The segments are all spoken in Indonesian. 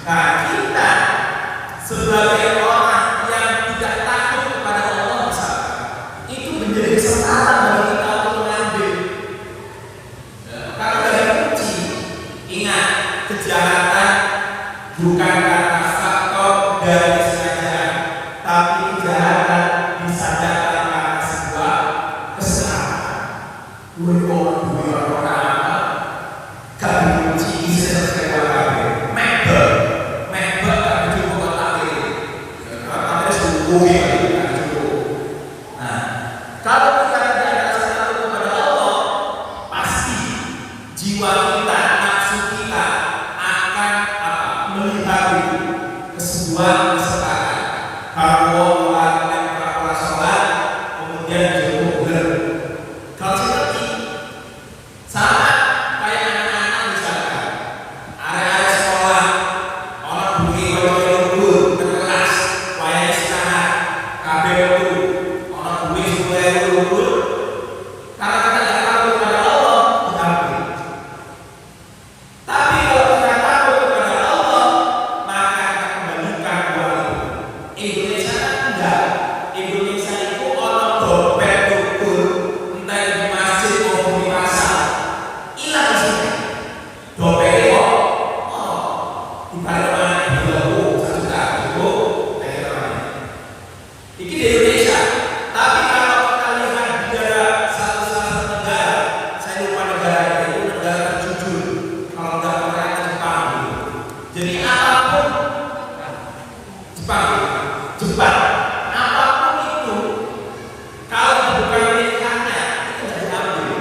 Nah, kita mencukupi bagi kita, cukup. Nah, kalau kita tidak ada rasa takut kepada Allah, pasti jiwa kita, nafsu kita akan melihat ke sebuah kesempatan. Kalau melakukan para sholat, kemudian jauh kalau seperti sama kayak anak-anak misalkan, area sekolah, orang bumi kalau ke kelas, wayang istirahat, KBU, orang bumi supaya lulus, karena kita tidak takut kepada Allah, diambil. Tapi kalau kita takut kepada Allah, maka akan kembalikan uang itu. Indonesia kan enggak. Indonesia itu orang dompet tutur, entah di masjid maupun di pasar, hilang isinya. Dompetnya kok, di mana-mana di Lampung, 1 juta, itu kayak mana? Ini di Indonesia. Tapi kalau kita lihat di salah satu negara, saya lupa negaranya, itu negara terjujur. Kalau nggak pernah Jepang, jadi apapun Jepang, apapun itu, kalau bukan miliknya, itu nggak diambil.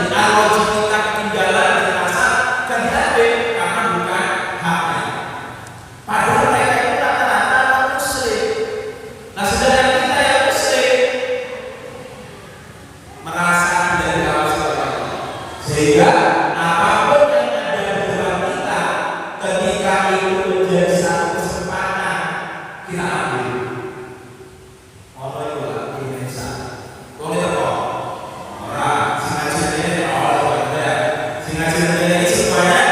Kalau kita ketinggalan di pasar, nggak diambil karena bukan haknya. Padahal mereka itu rata-rata non muslim. Nah, sedangkan kita yang muslim merasa tidak diawasi oleh Allah, sehingga apapun yang ada di dalam kita, ketika itu menjadi satu kesempatan, kita ambil. Allah itu lah Indonesia. Kalau kita kok orang singa-singa ini semuanya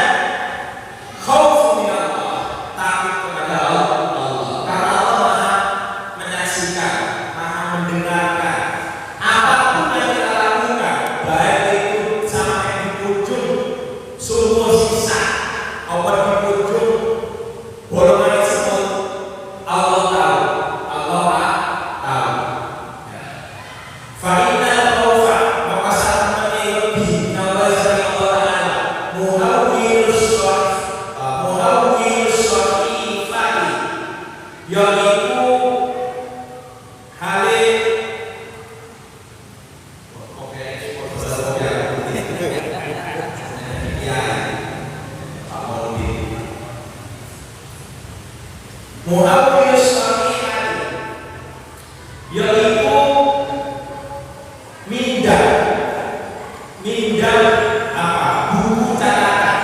khauf min Allah, takut kepada Allah. Karena Allah Maha menyaksikan, Maha mendengarkan apapun yang kita lakukan, baik itu sampai di ujung sumur sisa maupun di ujung bolongan semut, Allah tahu, Allah tahu. Fa'inna khawfa, maka saat lebih Allah Taala muhawwirus sharifati, yaitu halik muhawwirus sharifati, yaitu mindah apa? Buku catatan.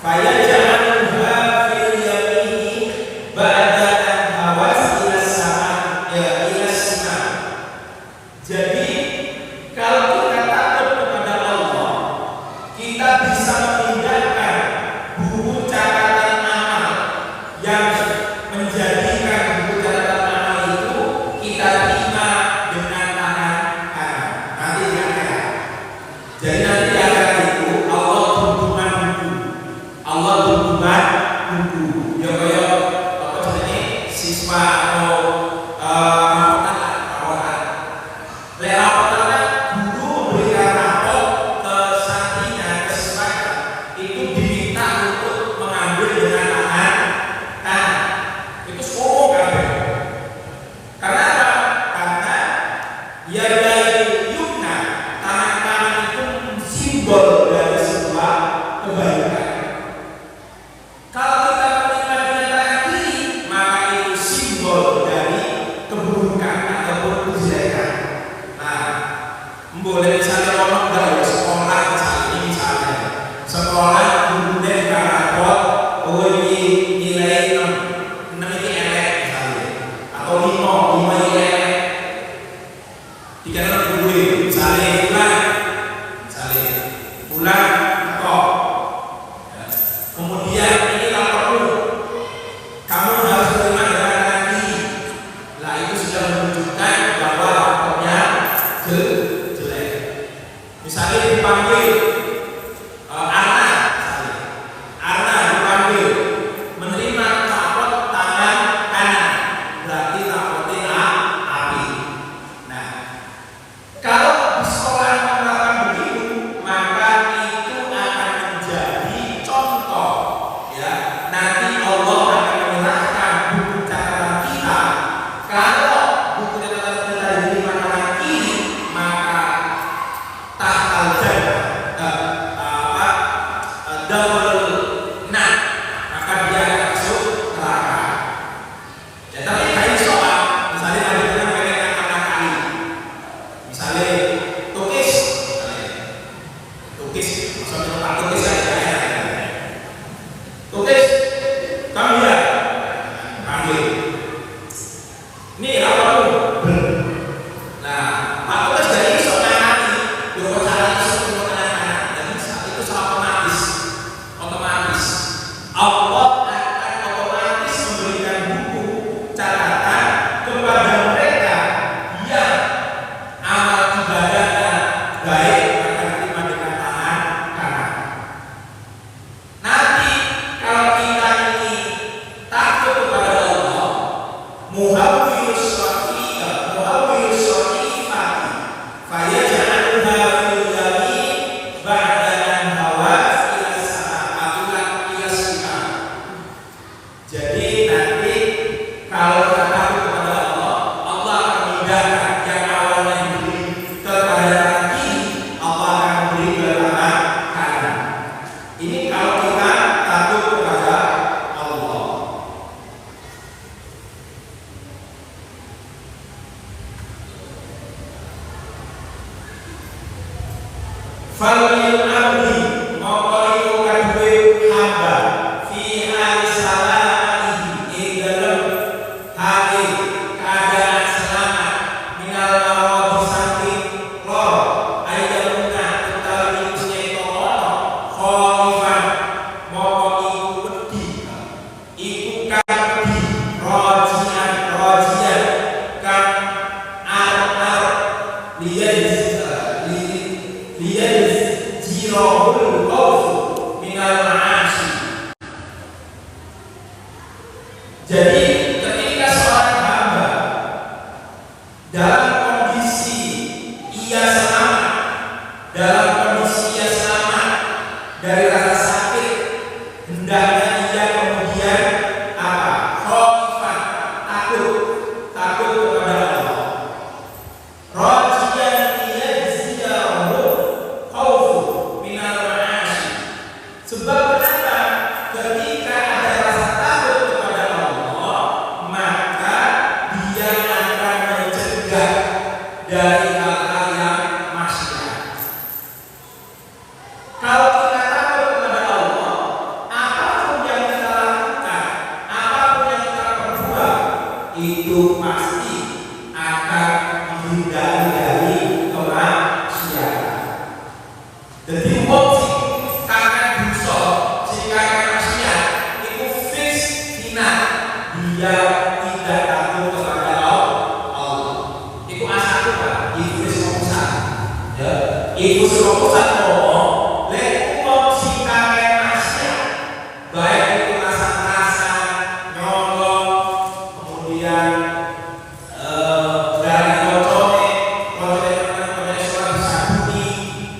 Fayaj'aluha fil yamini ba'da an hawas ila sama ila sama. Jadi kalau kita takut kepada Allah, kita bisa memindahkan buku catatan amal yang menjadikan buku catatan amal itu kita terima dengan tangan kanan. Nanti di akhirat. Jadi nanti di akhirat itu Allah berhubungan buku. Ya kayak apa jenisnya siswa atau rapotan. Rapotan guru memberikan rapot ke santrinya, ke siswanya, itu diminta untuk mengambil dengan tangan kanan. Itu semua kabeh. Karena apa? Karena yumna, tangan kanan itu simbol dari sebuah kebaikan. Kalau kita menerima dengan tangan kiri, maka itu simbol dari keburukan. Kalau kita takut kepada Allah, Allah akan memudahkan yang awalnya diberi ke kanan kiri, Allah akan memberi ke kanan. Ini kalau kita takut kepada Allah. Falil abdi mongkoliku kadue hamba fi hal salamihi ing dalem hale keadaan selamat minal mawadi saking lor ayyamuna utawi nyetono khalifan mongko iku wedi iku kang wedi rojian kang arep liyais jirahul khawf minal ma'asi. Jadi ketika seorang hamba dalam kondisi ia selamat dari rasa sakit, hendaknya ia kemudian apa? Khaufan, takut kepada Allah. Rajian liyajziyahu khawfu minal ma'asi. Sebab kenapa? Ketika ada rasa takut kepada Allah, maka dia akan mencegah dari hal-hal yang maksiat. Kalau kita takut kepada Allah, apapun yang kita lakukan, apapun yang kita perbuat, itu pasti akan menghindari dari kemaksiatan. Jadi wong sing kakek dosa, sing kakek maksiat, itu fix final dia tidak takut kepada Allah. Itu asal Pak, itu semua ya. Itu semua ngomong, lek wong sing kakek maksiat, baik itu rasa nyolong, kemudian dari kocone sholat disabuni,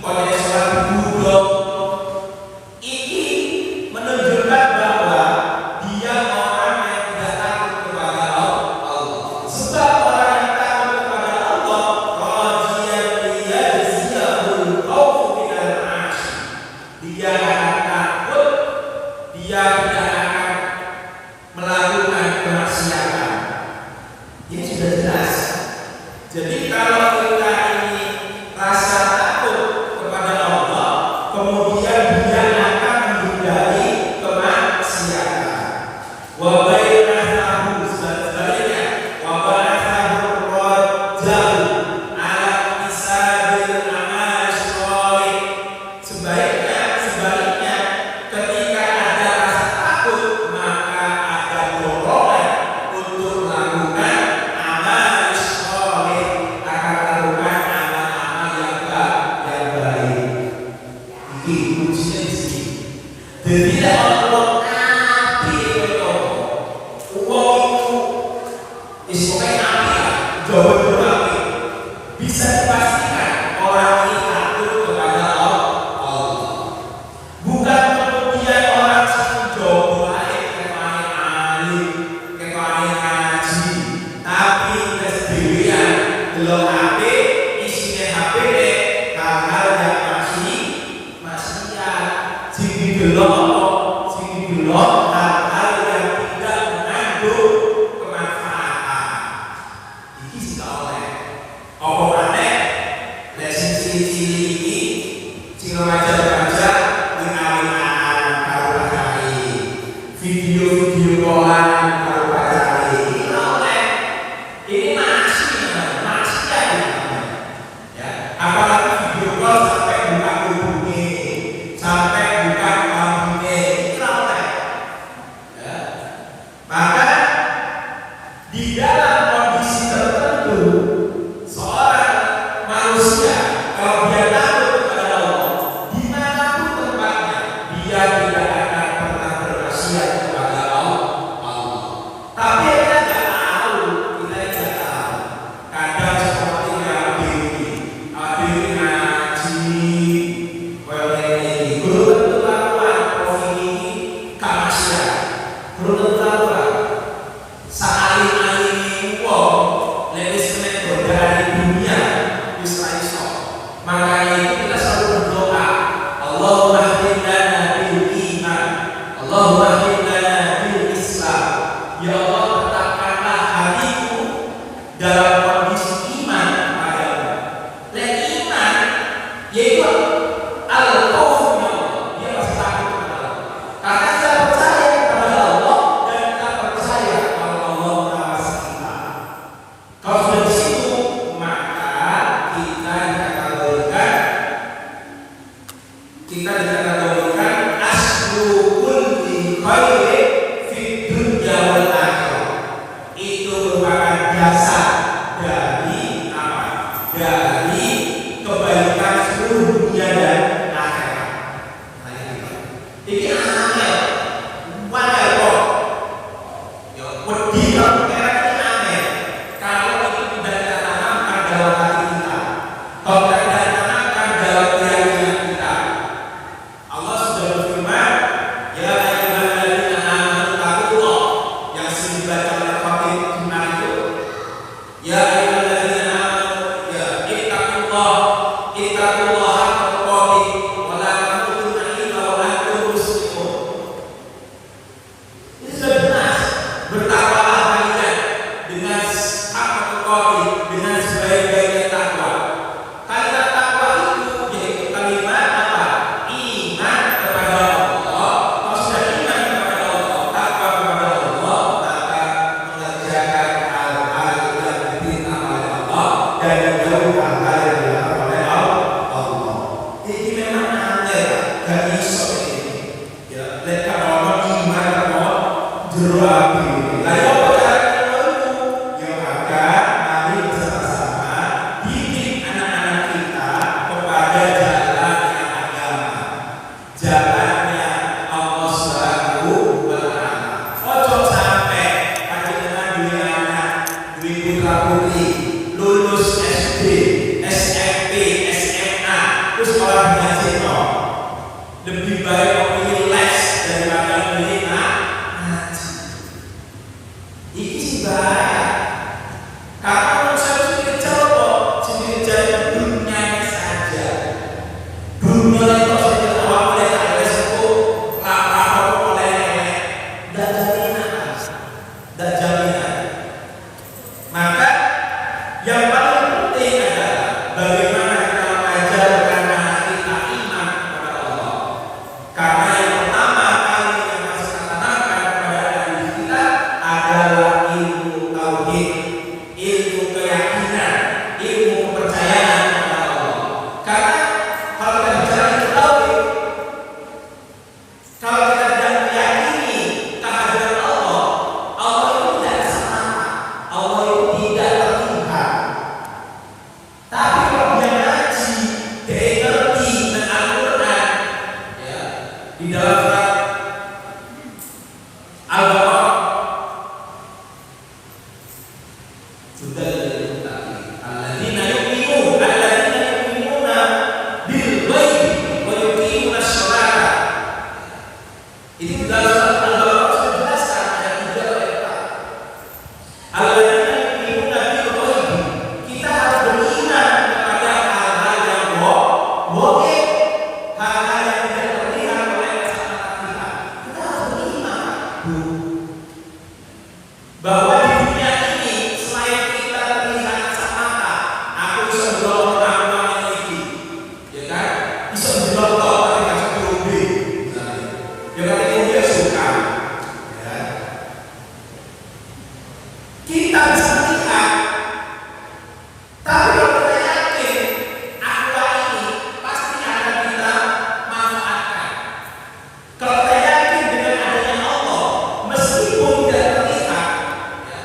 kocone sholat dibudok. Ini menunjukkan bahwa dia orang yang tidak takut kepada Allah. Sebab orang yang takut kepada Allah, rajian liyajziyahul khawfu minal ma'asi. Dia akan takut, dia tidak akan melakukan kemaksiatan. Ini sudah jelas. Jadi kalau kita ini rasa takut kepada Allah, kemudian dia akan menghindari kemaksiatan. Wa bainahu sebaliknya, wa bainahu rajal ala isabil amal sholih. Sebaliknya, ketika ada rasa takut, maka ada dorongan untuk melakukan amal sholih, akan melakukan amal-amal yang baik. Ini kuncinya di sini. Jadi Allah api itu, uang itu, istilahnya api, jauh api. Bisa dipastikan orang ini takut kepada Allah. Bukan kemudian orang sejauh baik kemana alim, kemana ngaji, tapi kesedihan belum HP, isinya HP deh, hal-hal yang maksiat, sing belum hal-hal yang tidak mengandung kemanfaatan. Ini sudah oleh apa maneh lesson cili-cili ini sing remaja-remaja ngawin-awinan karo pacare, video-video callan karo pacare. Ini oleh ini maksiat ya. Apalagi video call sampai buka kubungnya, sampai buka lampunya, ini oleh ya. Maka di dalam kondisi tertentu seorang manusia kalau dia takut kepada Allah, dimanapun tempatnya, dia tidak akan pernah bermaksiat kepada Allah. Tapi kita tidak tahu. Kadang seperti ABW ngaji, guru tentu lakukan profil ini kamaksiat, guru tentu lakukan sekali hatiku dalam kondisi iman padamu. Dan iman yaitu al-khawfu min Allah. Dia pasti takut kepada Allah. Karena kita percaya kepada Allah dan kita percaya kalau Allah mengawasi kita. Kalau sudah di situ, maka kita dikategorikan aslukul li khairin fid dunya wal akhirah. Itu merupakan dasar dari apa? Dari kebaikan seluruh dunia dan akhirat. Ini angel, wajar kok. Ya, wedi kalau kira ini angel. Kalau itu tidak ditanamkan dalam hati kita, kalau tidak ditanamkan dalam keyakinan kita. Allah sudah berfirman, ya ayyuhalladzina amanu taqullah, yang sering dibaca oleh khatib Jumat itu. Ya ayyuhalladzina amanu ya ittaqullah haqqa tuqatih wa la tamutunna illa wa antum muslimun. Ini sudah jelas. Bertakwalah kalian dengan haqqa tuqatih, dengan sebaik-baiknya takwa. Kalimat takwa itu yaitu kalimat apa? Iman kepada Allah. Kalau sudah iman kepada Allah, takwa kepada Allah, maka mengerjakan hal-hal yang diperintah oleh Allah dan menjauhkan hal yang dilarang oleh Allah. Ini memang angel, gak iso ini. Ya, lihat kalau iman kalau jero api. Lah ya apa caranya itu? Ya maka mari bersama-sama didik anak-anak kita kepada jalannya agama, jalannya Allah Subhanahu wa Ta'ala. Ojo sampai panjenengan duwe anak, duwe putra putri, lulus SD, SMP, SMA, terus orang ngaji toh. Lebih baik memilih les daripada memilih ngaji. Ini sih bahaya. Karena manusia itu dikejar kok, dikejar dunianya saja. Dunia itu saja orang boleh ada sesuatu, lapar oleh dan jaminan. Maka yang paling penting adalah bagaimana kita mengajarkan anak kita iman kepada Allah. Karena yang pertama kali yang harus kita tanamkan kepada anak kita adalah ilmu tauhid, ilmu keyakinan, ilmu kepercayaan kepada Allah. Karena kalau kita bicara ilmu tauhid, kalau kita tidak meyakini kehadiran Allah, Allah itu tidak sama, Allah itu tidak terlihat. Tapi kalau dia ngaji, dia ngerti tentang Al-Quran, ya, di dalam surat Al-Baqarah sudah diberitakan alladzina yu'minuna bil ghaibi wa yuqimuna sholata. Ini di dalam surat Al-Baqarah sudah dijelaskan ayat 3 ayat 4. Alladzina yu'minuna bil ghaibi. Kita harus beriman kepada hal-hal yang gaib, hal-hal yang tidak terlihat oleh mata kita. Kita harus beriman bahwa di dunia ini selain kita terlihat kasat mata, aku bisa berdoa orang ini, ya kan? Bisa berdoa tapi nggak seperti misalnya. Ya kan itu dia suka, ya. Kita bisa melihat, tapi kalau kita yakin akhlak ini pasti akan kita manfaatkan. Kalau kita yakin dengan adanya Allah, meskipun tidak terlihat, ya,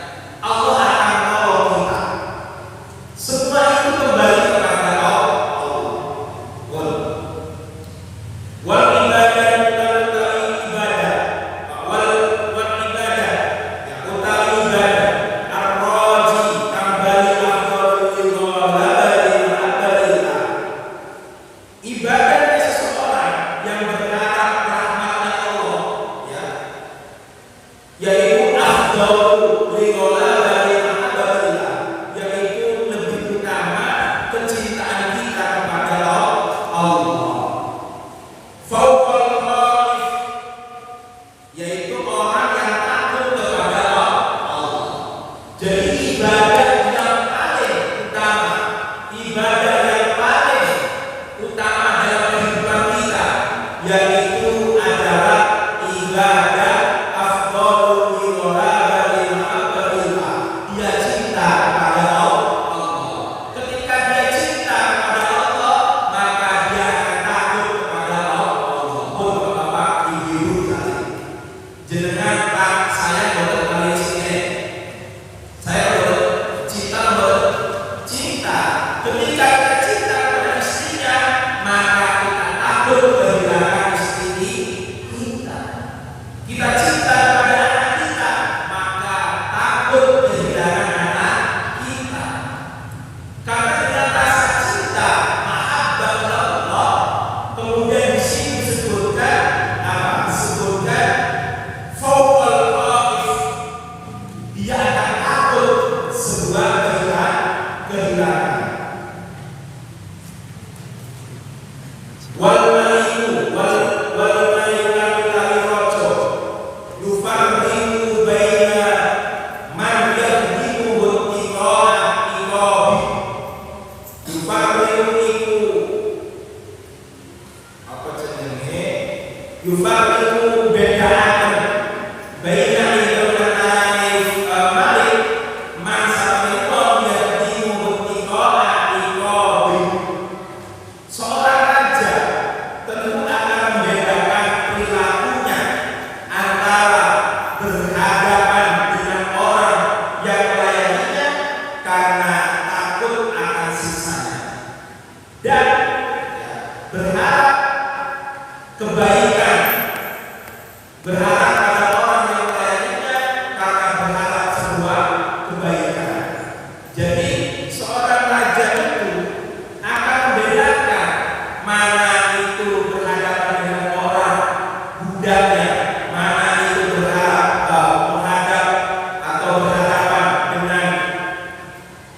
akan takut sebuah kehilangan. Wal maliku wal maliku rojo yufarriqu baina man yahdimu iqabi yufarriqu apa jenenge yufarriqu bedaan baina kebaikan, berharap pada orang yang melayaninya karena berharap sebuah kebaikan. Jadi seorang raja itu akan membedakan mana itu berhadapan dengan orang budaknya, mana itu menghadap atau berhadapan dengan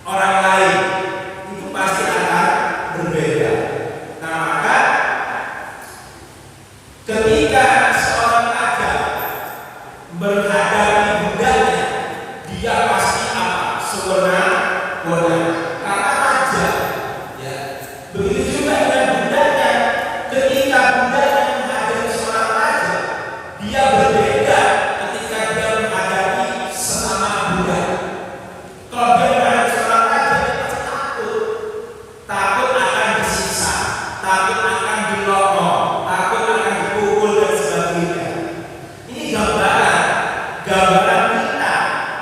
orang lain. Itu pasti akan berbeda. Nah, maka ketika seorang raja menghadapi budaknya, dia pasti apa? Sewenang-wenang. Karena raja, ya. Begitu juga dengan budaknya. Ketika budaknya menghadapi seorang raja, dia berbeda ketika dia menghadapi sesama budak. Kalau dia menghadapi seorang raja, dia pasti takut akan disiksa, takut akan dilokong, takut akan dipukul dan sebagainya. Ini gambaran kita.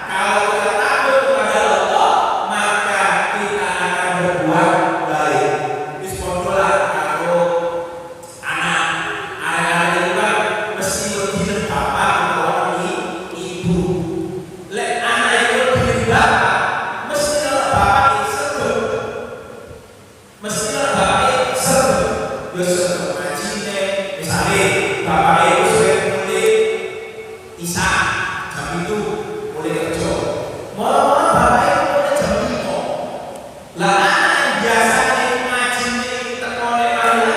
Kalau kita takut kepada Allah, maka kita akan berbuat baik. Bismillah, kalau anak-anak itu kan mesti berdiri bapak atau ibu. Lek anak itu berdiri bapak, mesti bapak itu sebut, mesti bapak itu sebut. Besok ngajine, misalnya bapak itu sering mulai Isa jam itu mulai kerja. Malam-malam bapak itu mulai jam 5. Lah anak yang biasanya ngajine tekone kali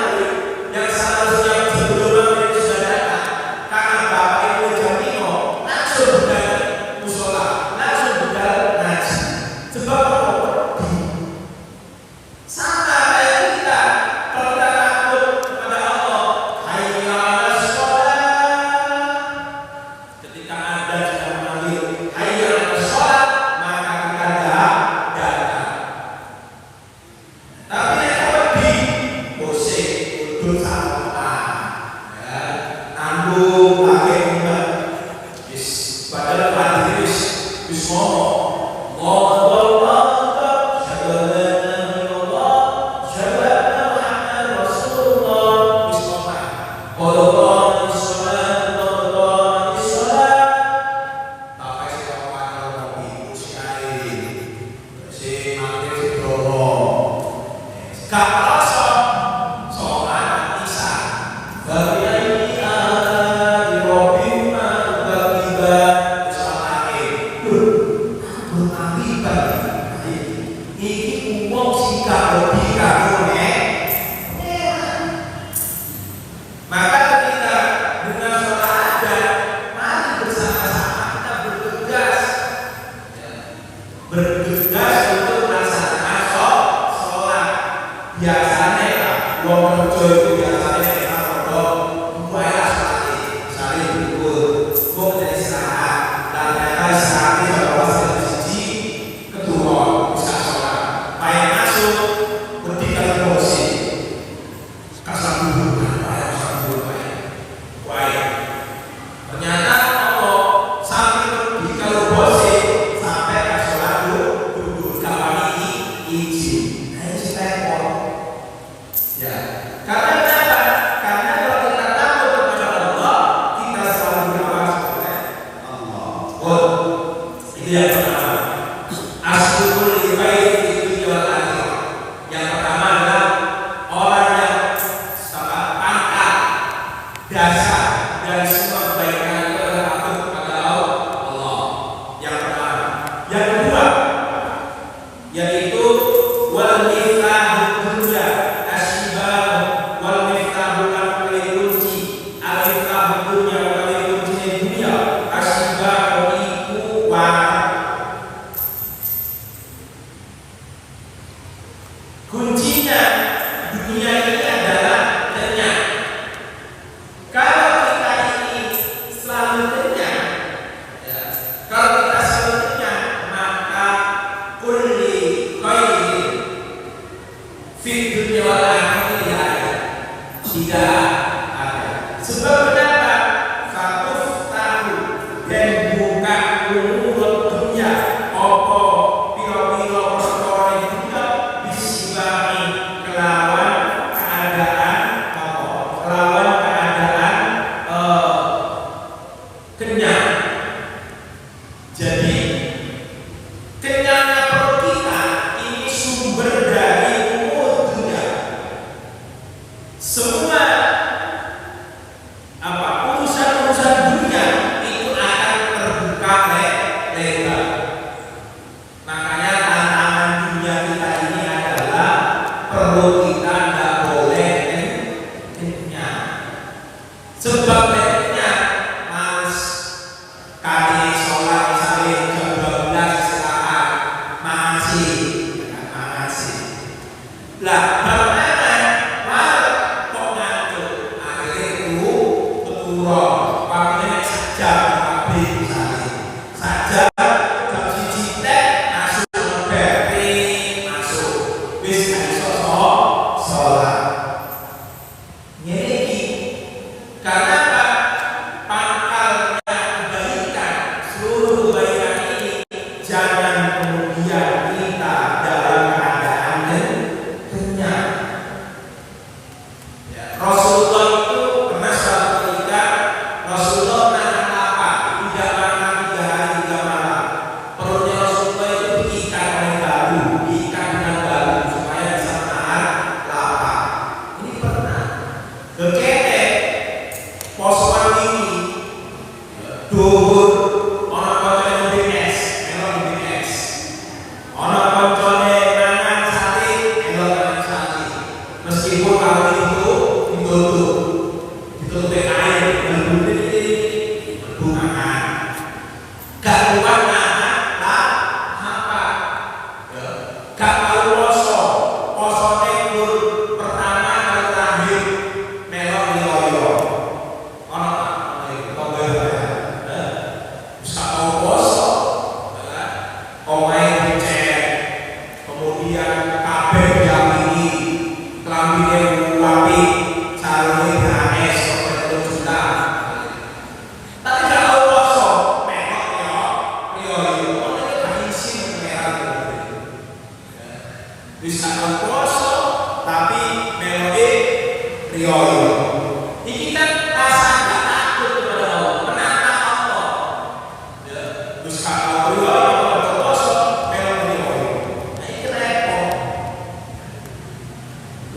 yang seharusnya sebelum maghrib sudah datang, karena bapak itu jam 5 langsung budal musola, langsung budal ngaji. Sebab apa? Sama kayak kita. Kalau kita takut kepada Allah, hayya 'alas shalah. Ketika ada sudah memanggil hayya 'alas shalah, maka kita datang. Tapi yang lebih bosen, udul sama, ya, tanggung pakai umat. Padahal hati wis ngomong, Allah maka ketika dengan sholat aja, mari bersama-sama kita bergegas untuk melaksanakan sholat. Biasanya wong kerja itu biasanya kalau upaya sholat, misalnya dulu wong dari istirahat, dan ternyata istirahat kalau pas siji kedua bisa sholat, payah masuk ketika emosi kasar dulu. Ternyata Allah sampai pergi kalau bosi sampai ke sholat duduk kapan ini izin. Nah ini repot. Ya, karena kenapa? Karena kalau kita takut kepada Allah, kita selalu berdoa kepada Allah. Oh, itu yang pertama. Asbabul ibadah itu jual akhir. Yang pertama adalah orang yang pangkat dasar dan semua kebaikan itu adalah takut kepada Allah. Yang pertama. yang kedua yaitu wal miftahu dunya asyibah wal miftahu kal kunci al miftahu dunya wal kunci dunya asyibah iku wa kuncinya dunia ini adalah kenyang. Kalau kita ini selalu kenyang, ya, kalau kita selalu kenyang, maka kulli khairin fid dunya wal akhirah tidak ada. Sebab kenapa? Fatus tahu dan buka umur dunia opo piro-piro perkara dunia disibami kelawan keadaan kelawan keadaan kenyang. Jadi kenyangnya perut kita ini sumber dari umur dunia. Semua urusan-urusan dunia itu akan terbuka lebar. Makanya tantangan dunia kita ini adalah perut kita nggak boleh kenyang. Sebab kenyang males kali sholat misalnya jam 12 istirahat makasih. Lah bagaimana malam kok ngantuk akhirnya itu keturun waktunya saja habis misalnya saja jam siji masuk berarti masuk wis iso sholat ngene karena apa? Pangkalnya kebaikan, seluruh kebaikan ini jangan kemudian kita dalam keadaan kenyang. Ya, Rasulullah itu pernah suatu ketika Rasulullah nahan lapar, tidak makan 3 hari 3 malam. Perutnya Rasulullah itu diikat oleh batu, diikat dengan batu supaya bisa menahan lapar. Ini pernah. Kekete posoan ini duhur ana koncone BS melon BS ana koncone mangan sate melon mangan sate meskipun kalau itu ditutup air bungaan gak kuat nahan apa ya gak mau posone kur pertama kali terakhir melon liyo kemudian kabeh diamini kelambine wapi sarunge ganes kok juta tapi kalau poso melok yo ono gak isi merah bisa poso tapi meloke riyo iki kan rasa takut kepada Allah menantang Allah ya terus kalau riyo poso meloke riyo iki repot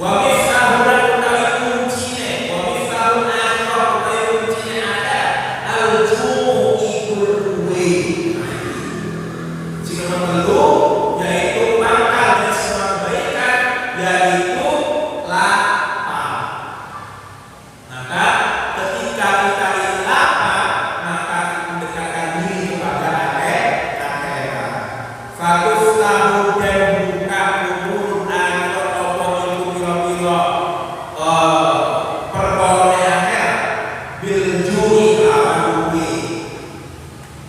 wa mifahul utawi kuncine wa mifahul akhirah utawi kuncine ada al-jumu ikul kuwe jika perlu yaitu pangkal dari semua kebaikan yaitu lapar. Maka ketika kita ini lapar maka mendekatkan diri kepada akhirat. Fakus tahu dan buka umur akhirat apa itu piro-piro perkara akhirat bil juri lawan duwi.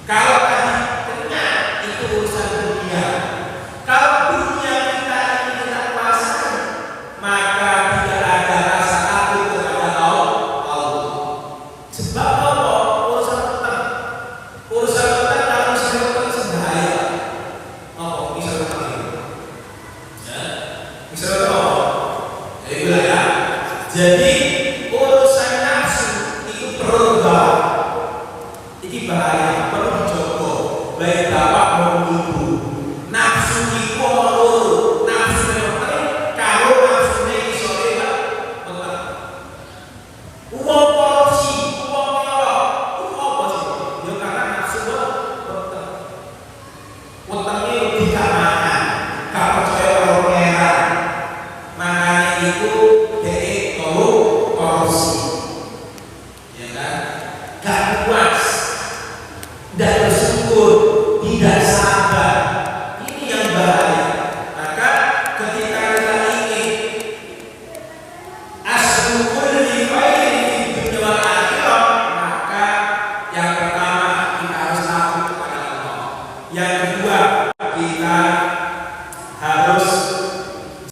Kalau tadi kenyang itu urusan dunia Utangnya lebih keamanan, gak percaya kalau pangeran. Makanya itu DE korupsi, ya kan? Gak puas, tidak bersyukur, tidak sabar. Ini yang bahaya. Maka ketika kita ingin asrukul li khairin fid dunya wal akhirah, maka yang pertama kita harus takut kepada Allah. Yang kedua, kita harus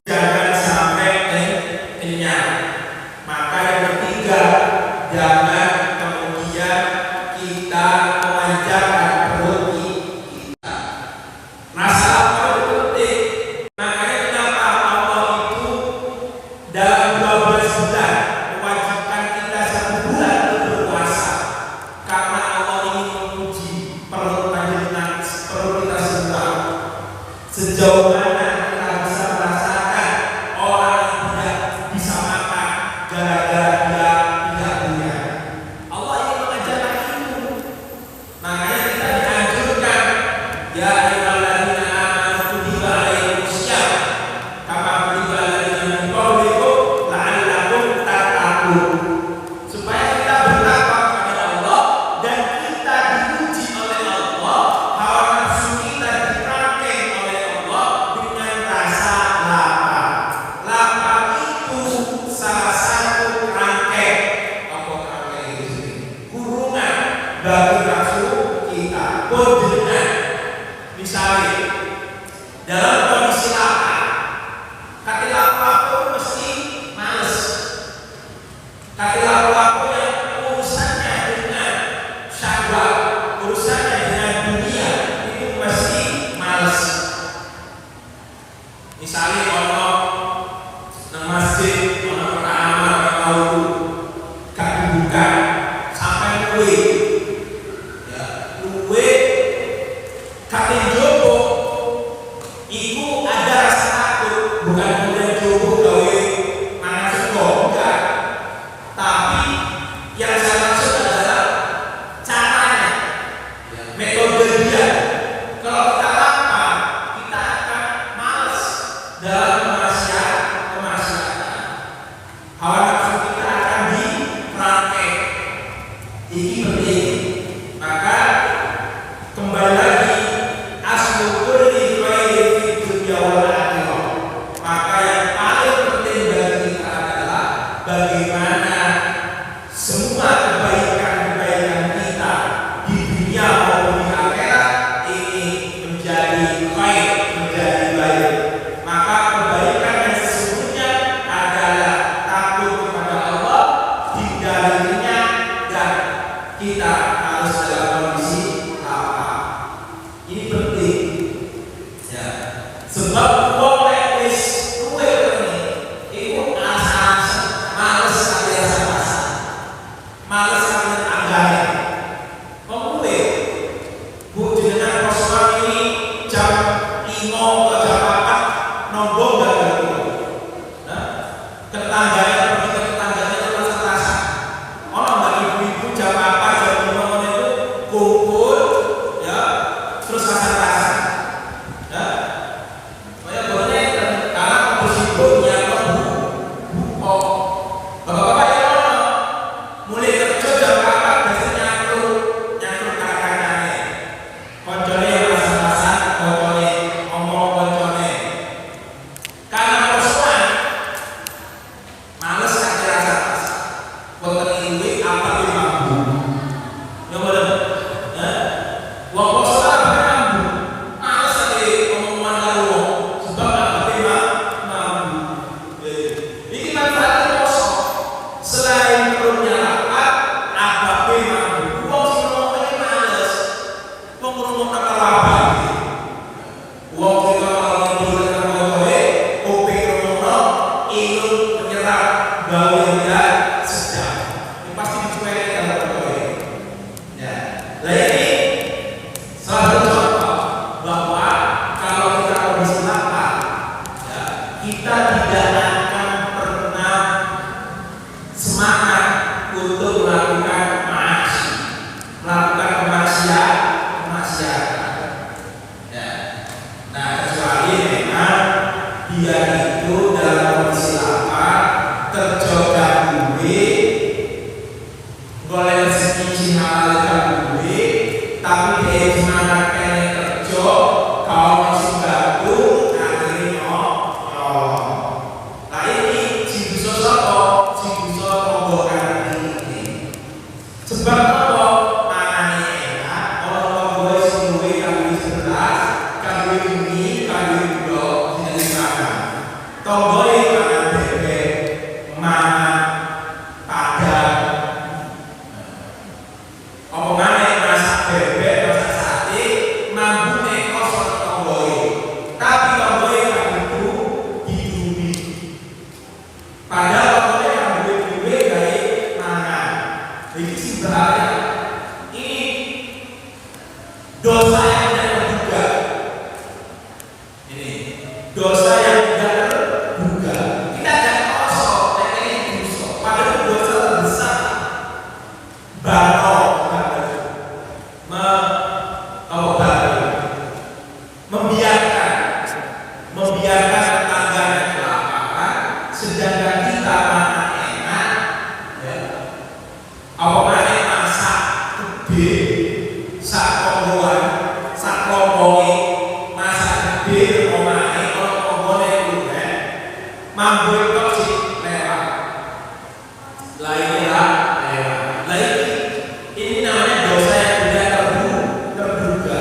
jangan sampai kenyang. Maka yang ketiga, jangan kemudian kita memanjakan perut kita. Masalah perut penting. Makanya kenapa Allah itu dalam 12 bulan mewajibkan kita 1 bulan untuk berpuasa, karena Allah ingin menguji perut panjenengan, perut kita semua, sejauh mana kita bisa merasakan orang yang tidak bisa makan gara-gara dia tidak punya. Allah ingin mengajarkan itu. Makanya kita dianjurkan, ya ayyuhalladzina amanu kutiba alaikumusiyam kama kutiba alal ladzina min qablikum la'allakum tattaqun, supaya kita bertakwa kepada Allah dan kita diuji oleh Allah, hawa nafsu kita diperangkeng oleh Allah dengan rasa lapar. Lapar itu salah satu rangkeng, apa rangkeng itu? Kurungan bagi nafsu kita. Kondenan. Misalnya dalam kondisi lapar, ketika pelaku mesti males. Ketika pelaku yang urusannya dengan syahwat, urusannya dengan dunia, itu mesti males. Misalnya orang nang masjid, orang pertama tahu gak dibuka sampai luwe, ya luwe katen jopo, iku ada rasa takut, bukan kemudian jopo gawe mangan sego, enggak. Tapi yang saya maksud adalah caranya, metode dia. Kalau kita lapar, kita akan males dalam dia itu dalam kondisi lapar, kerja duit, golek rezeki sing halal duit, tapi dia semangat kene kerja, kau masih gabung, akhirnya nyolong. Nah ini jibuso sapa? Jibuso tonggokan ini. Sebab apa? Manane enak, orang tua sing duwe kanggo sebelas, kanggo ini, kanggo dua, sing makan. Tonggoe mangan bebek, mangan padang. Apa maneh masak bebek, masak sate, mambune kosong tonggoe. Tapi tonggoe kanggo hidupi. Padahal tonggoe kanggo duwe gawe mangan. Iki sing bahaya. Ini dosa yang tidak terduga. Ini dosa yang tidak terduga. Kita jangan kosong, ini dosa. Padahal dosa terbesar. Batal, membiarkan tetangganya kelaparan, sedangkan kita makan enak, ya. Apa mana masak gede, sak konggoan, sak konggongi, masak gede, omahe, kalau konggone kulen, mampu toksik lewat, lewat. Ini namanya dosa yang tidak terduga.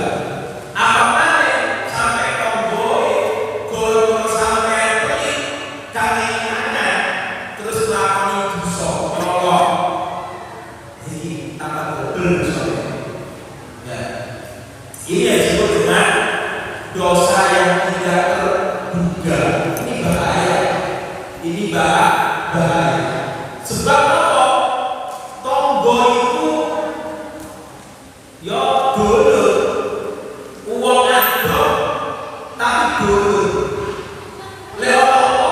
Apa mana sampai konggoe, kalau sampai pergi kangenan, terus lakoni dosa, nyolong. Ini tambah double dosa. Ya. Ini yang disebut dengan dosa yang tidak terduga. Ini bahaya. Ini bahaya. Sebab apa? Tonggo itu ya dulu uang ada tapi dulu lewat apa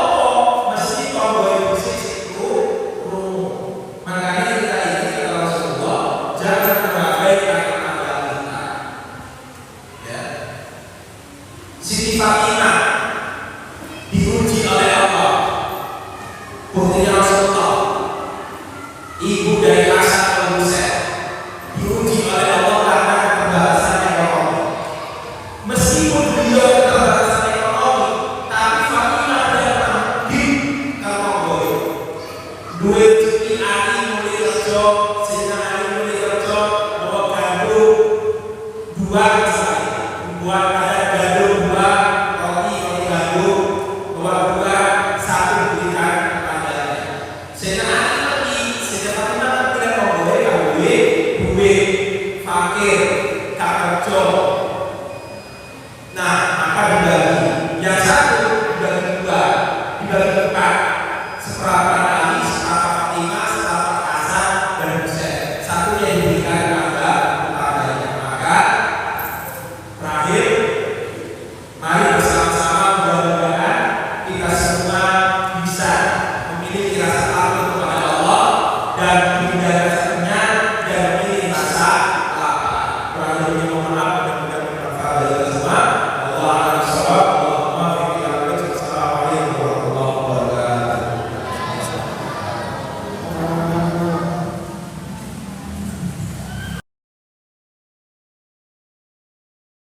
mesti tonggo itu situ makanya kita ini kata Rasulullah jangan mengabaikan tetangga kita ya Siti Fatimah